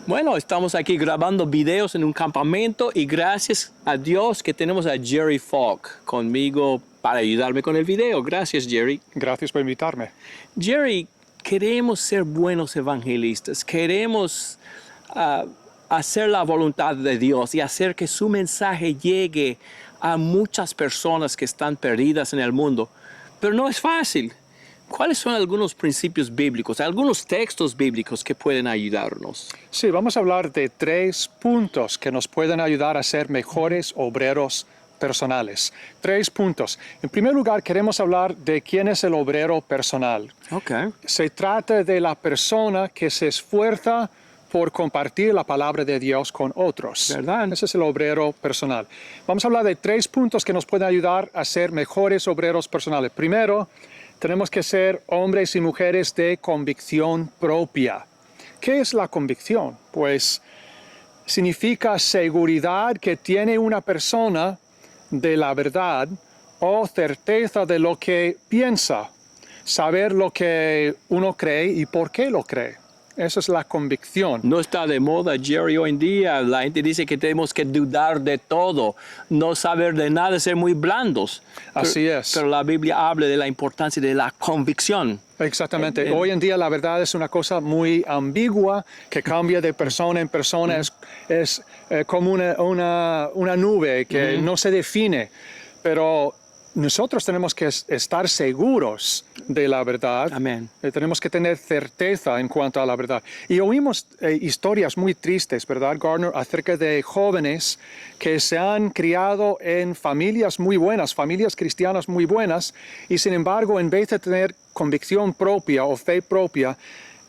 Bueno, estamos aquí grabando videos en un campamento y gracias a Dios que tenemos a Jerry Falk conmigo para ayudarme con el video. Gracias, Jerry. Gracias por invitarme. Jerry, queremos ser buenos evangelistas, queremos hacer la voluntad de Dios y hacer que su mensaje llegue a muchas personas que están perdidas en el mundo, pero no es fácil. ¿Cuáles son algunos principios bíblicos, algunos textos bíblicos que pueden ayudarnos? Sí, vamos a hablar de 3 puntos que nos pueden ayudar a ser mejores obreros personales. 3 puntos. En primer lugar, queremos hablar de quién es el obrero personal. Okay. Se trata de la persona que se esfuerza por compartir la palabra de Dios con otros. ¿Verdad? Ese es el obrero personal. Vamos a hablar de 3 puntos que nos pueden ayudar a ser mejores obreros personales. Primero, tenemos que ser hombres y mujeres de convicción propia. ¿Qué es la convicción? Pues significa seguridad que tiene una persona de la verdad o certeza de lo que piensa, saber lo que uno cree y por qué lo cree. Esa es la convicción. No está de moda, Jerry, hoy en día. La gente dice que tenemos que dudar de todo, no saber de nada, ser muy blandos. Así es. Pero la Biblia habla de la importancia de la convicción. Exactamente. Hoy en día la verdad es una cosa muy ambigua que cambia de persona en persona. Es como una nube que no se define. Pero nosotros tenemos que estar seguros de la verdad. Amén. Tenemos que tener certeza en cuanto a la verdad. Y oímos historias muy tristes, ¿verdad, Gardner? Acerca de jóvenes que se han criado en familias muy buenas, familias cristianas muy buenas, y sin embargo, en vez de tener convicción propia o fe propia,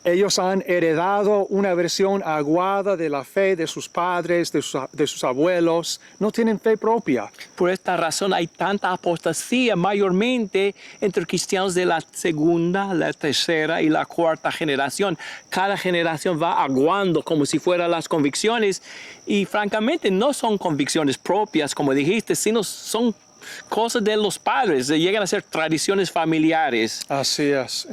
ellos han heredado una versión aguada de la fe de sus padres, de sus abuelos. No tienen fe propia. Por esta razón hay tanta apostasía mayormente entre cristianos de la segunda, la tercera y la cuarta generación. Cada generación va aguando como si fueran las convicciones y francamente no son convicciones propias, como dijiste, sino son cosas de los padres, llegan a ser tradiciones familiares. Así es,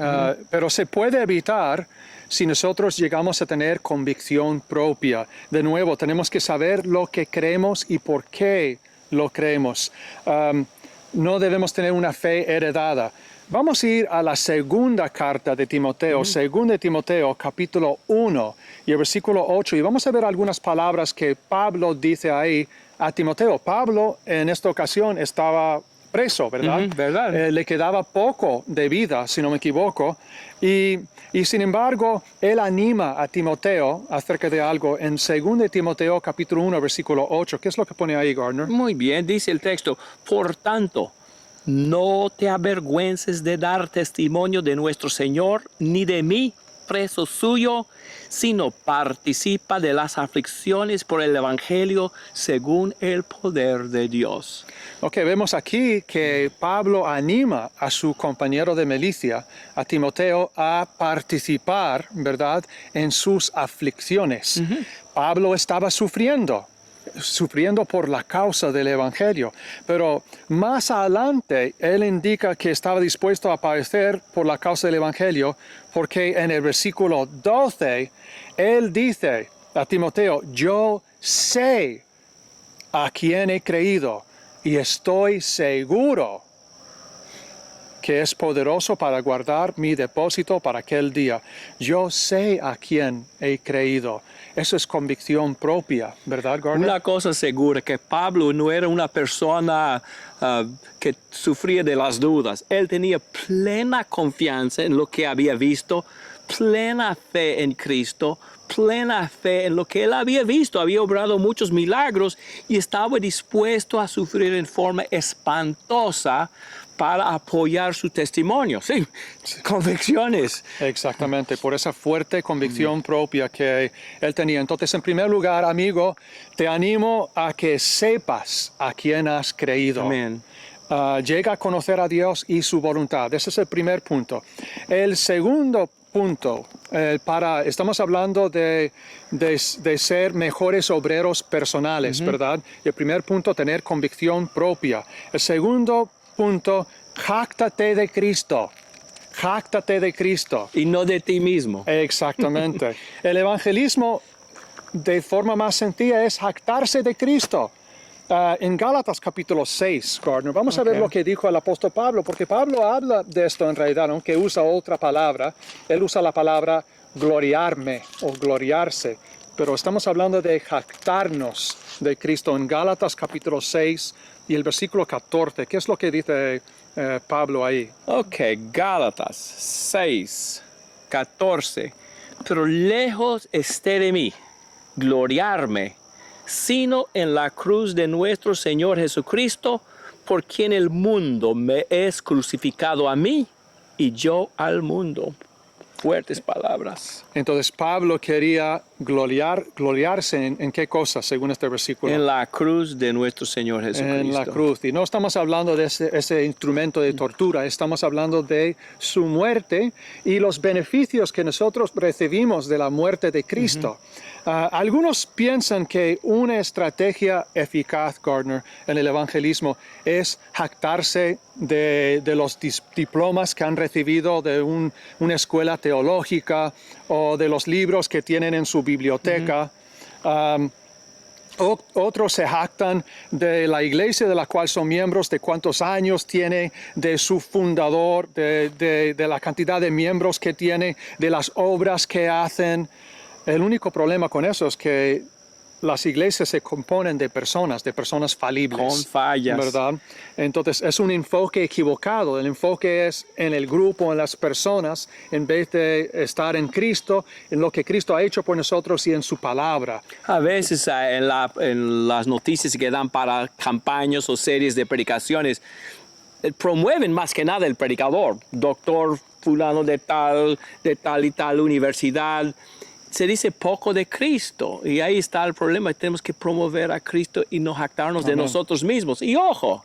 pero se puede evitar si nosotros llegamos a tener convicción propia. De nuevo, tenemos que saber lo que creemos y por qué lo creemos. No debemos tener una fe heredada. Vamos a ir a la segunda carta de Timoteo, segunda de Timoteo, capítulo 1 y el versículo 8, y vamos a ver algunas palabras que Pablo dice ahí a Timoteo. Pablo en esta ocasión estaba preso, ¿verdad? ¿Verdad? Le quedaba poco de vida, si no me equivoco, y sin embargo, él anima a Timoteo acerca de algo en 2 Timoteo capítulo 1, versículo 8. ¿Qué es lo que pone ahí, Gardner? Muy bien, dice el texto, por tanto, no te avergüences de dar testimonio de nuestro Señor, ni de mí, preso suyo, sino participa de las aflicciones por el Evangelio según el poder de Dios. Ok, vemos aquí que Pablo anima a su compañero de milicia, a Timoteo, a participar, ¿verdad?, en sus aflicciones. Pablo estaba sufriendo por la causa del Evangelio. Pero más adelante, él indica que estaba dispuesto a padecer por la causa del Evangelio, porque en el versículo 12, él dice a Timoteo, yo sé a quién he creído y estoy seguro que es poderoso para guardar mi depósito para aquel día. Yo sé a quién he creído. Eso es convicción propia, ¿verdad, Gardner? Una cosa segura, que Pablo no era una persona que sufría de las dudas. Él tenía plena confianza en lo que había visto, plena fe en Cristo, plena fe en lo que él había visto. Había obrado muchos milagros y estaba dispuesto a sufrir en forma espantosa para apoyar su testimonio. Sí, convicciones. Exactamente, por esa fuerte convicción propia que él tenía. Entonces, en primer lugar, amigo, te animo a que sepas a quién has creído. Amén. Llega a conocer a Dios y su voluntad. Ese es el primer punto. El segundo punto, estamos hablando de ser mejores obreros personales, ¿verdad? Y el primer punto, tener convicción propia. El segundo punto, jáctate de Cristo. Jáctate de Cristo. Y no de ti mismo. Exactamente. El evangelismo de forma más sencilla es jactarse de Cristo. En Gálatas capítulo 6, Gardner, vamos a ver lo que dijo el apóstol Pablo, porque Pablo habla de esto en realidad, aunque usa otra palabra. Él usa la palabra gloriarme o gloriarse, pero estamos hablando de jactarnos de Cristo en Gálatas capítulo 6 y el versículo 14. ¿Qué es lo que dice Pablo ahí? Ok, Gálatas 6, 14. Pero lejos esté de mí gloriarme, sino en la cruz de nuestro Señor Jesucristo, por quien el mundo me es crucificado a mí y yo al mundo. Fuertes palabras. Entonces Pablo quería gloriarse en qué cosa, según este versículo. En la cruz de nuestro Señor Jesucristo. En la cruz. Y no estamos hablando de ese instrumento de tortura, estamos hablando de su muerte y los beneficios que nosotros recibimos de la muerte de Cristo. Algunos piensan que una estrategia eficaz, Gardner, en el evangelismo es jactarse de los diplomas que han recibido de una escuela teológica o de los libros que tienen en su biblioteca. Otros se jactan de la iglesia de la cual son miembros, de cuántos años tiene, de su fundador, de la cantidad de miembros que tiene, de las obras que hacen. El único problema con eso es que las iglesias se componen de personas falibles. Con fallas. ¿Verdad? Entonces es un enfoque equivocado. El enfoque es en el grupo, en las personas, en vez de estar en Cristo, en lo que Cristo ha hecho por nosotros y en su palabra. A veces en las noticias que dan para campañas o series de predicaciones, promueven más que nada el predicador. Doctor fulano de tal y tal universidad. Se dice poco de Cristo y ahí está el problema. Tenemos que promover a Cristo y no jactarnos de nosotros mismos. Y ojo,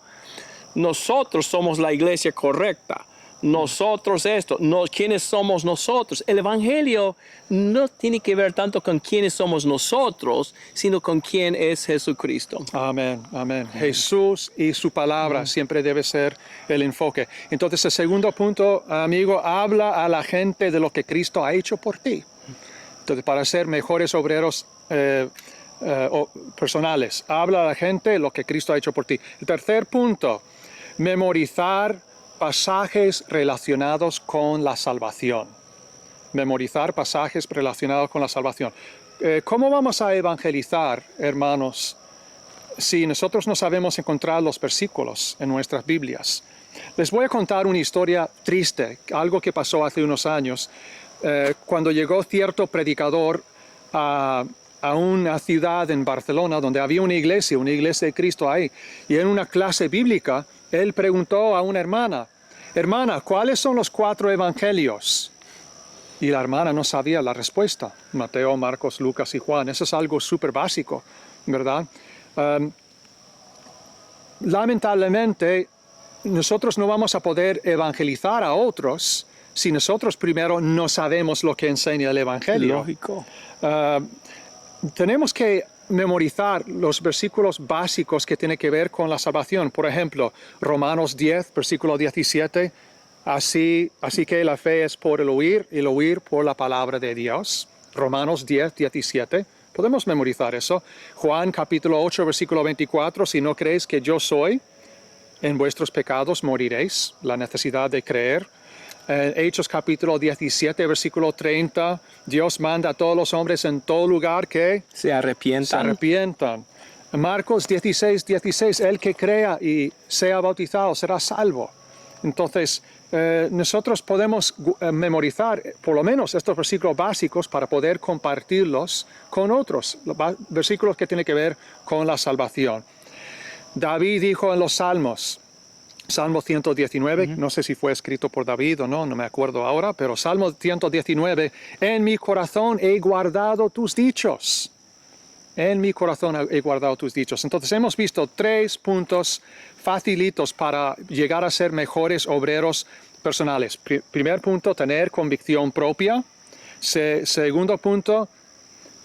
nosotros somos la iglesia correcta. Nosotros esto, ¿quiénes somos nosotros? El evangelio no tiene que ver tanto con quiénes somos nosotros, sino con quién es Jesucristo. Amén, amén. Jesús y su palabra siempre debe ser el enfoque. Entonces el segundo punto, amigo, habla a la gente de lo que Cristo ha hecho por ti. Entonces, para ser mejores obreros personales, habla a la gente lo que Cristo ha hecho por ti. El tercer punto, memorizar pasajes relacionados con la salvación. Memorizar pasajes relacionados con la salvación. ¿Cómo vamos a evangelizar, hermanos, si nosotros no sabemos encontrar los versículos en nuestras Biblias? Les voy a contar una historia triste, algo que pasó hace unos años. Cuando llegó cierto predicador a una ciudad en Barcelona donde había una iglesia de Cristo ahí, y en una clase bíblica, él preguntó a una hermana, ¿cuáles son los 4 evangelios? Y la hermana no sabía la respuesta. Mateo, Marcos, Lucas y Juan. Eso es algo súper básico, ¿verdad? Lamentablemente, nosotros no vamos a poder evangelizar a otros si nosotros primero no sabemos lo que enseña el Evangelio. Lógico. Tenemos que memorizar los versículos básicos que tienen que ver con la salvación. Por ejemplo, Romanos 10, versículo 17. Así que la fe es por el oír por la palabra de Dios. Romanos 10, 17. Podemos memorizar eso. Juan capítulo 8, versículo 24. Si no creéis que yo soy, en vuestros pecados moriréis. La necesidad de creer. Hechos capítulo 17, versículo 30, Dios manda a todos los hombres en todo lugar que se arrepientan. Marcos 16, 16, el que crea y sea bautizado será salvo. Entonces, nosotros podemos memorizar por lo menos estos versículos básicos para poder compartirlos con otros, versículos que tienen que ver con la salvación. David dijo en los Salmos, Salmo 119, no sé si fue escrito por David o no me acuerdo ahora, pero Salmo 119, en mi corazón he guardado tus dichos. En mi corazón he guardado tus dichos. Entonces hemos visto 3 puntos facilitos para llegar a ser mejores obreros personales. Primer punto, tener convicción propia. Segundo punto,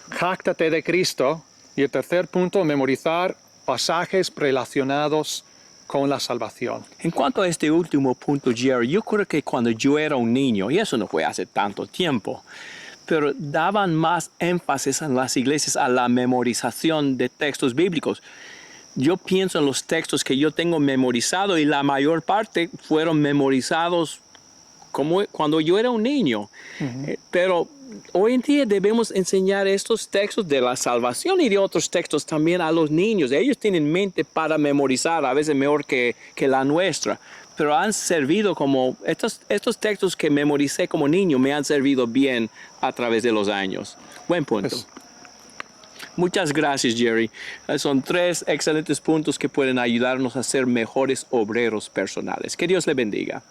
jáctate de Cristo. Y el tercer punto, memorizar pasajes relacionados con la salvación. En cuanto a este último punto, Jerry, yo creo que cuando yo era un niño, y eso no fue hace tanto tiempo, pero daban más énfasis en las iglesias a la memorización de textos bíblicos. Yo pienso en los textos que yo tengo memorizado y la mayor parte fueron memorizados como cuando yo era un niño. Pero hoy en día debemos enseñar estos textos de la salvación y de otros textos también a los niños. Ellos tienen mente para memorizar, a veces mejor que la nuestra, pero han servido como, estos textos que memoricé como niño me han servido bien a través de los años. Buen punto. Muchas gracias, Jerry. Son 3 excelentes puntos que pueden ayudarnos a ser mejores obreros personales. Que Dios le bendiga.